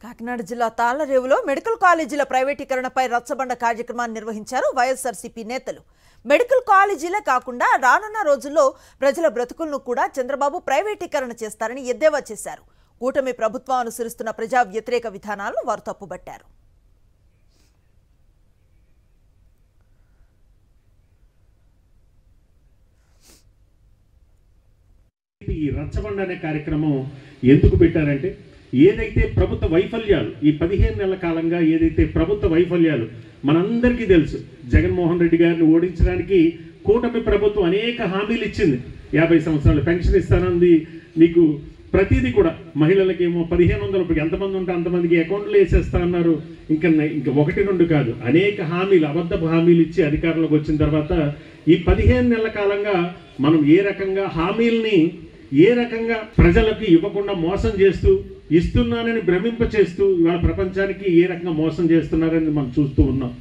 కాకినాడ జిల్లా తాళ్లరేవులో మెడికల్ కాలేజీల ప్రైవేటీకరణపై రచ్చబండ కార్యక్రమాన్ని నిర్వహించారు వైఎస్ఆర్సీపీ నేతలు. మెడికల్ కాలేజీలే కాకుండా రానున్న రోజుల్లో ప్రజల బ్రతుకులను కూడా చంద్రబాబు ప్రైవేటీకరణ చేస్తారని ఎద్దేవా చేశారు. కూటమి ప్రభుత్వం అనుసరిస్తున్న ప్రజా వ్యతిరేక విధానాలను వారు తప్పుబట్టారు. ఈ రచ్చబండ అనే కార్యక్రమం ఎందుకు పెట్టారంటే, ఏదైతే ప్రభుత్వ వైఫల్యాలు ఈ 15 నెలల కాలంగా ఏదైతే ప్రభుత్వ వైఫల్యాలు మనందరికీ తెలుసు. జగన్మోహన్ రెడ్డి గారిని ఓడించడానికి కూటమి ప్రభుత్వం అనేక హామీలు ఇచ్చింది. 50 సంవత్సరాలు పెన్షన్ ఇస్తానంది, మీకు ప్రతిదీ కూడా మహిళలకి ఏమో 1500 ఎంతమంది ఉంటే అంతమందికి అకౌంట్లు వేసేస్తా అన్నారు. ఇంకా 1-2 కాదు, అనేక హామీలు, అబద్ధపు హామీలు ఇచ్చి అధికారంలోకి వచ్చిన తర్వాత ఈ 15 నెలల కాలంగా మనం ఏ రకంగా హామీల్ని ఏ రకంగా ప్రజలకు ఇవ్వకుండా మోసం చేస్తూ, ఇస్తున్నానని భ్రమింప చేస్తూ ఇవాళ ప్రపంచానికి ఏ రకంగా మోసం చేస్తున్నారని మనం చూస్తూ ఉన్నాం.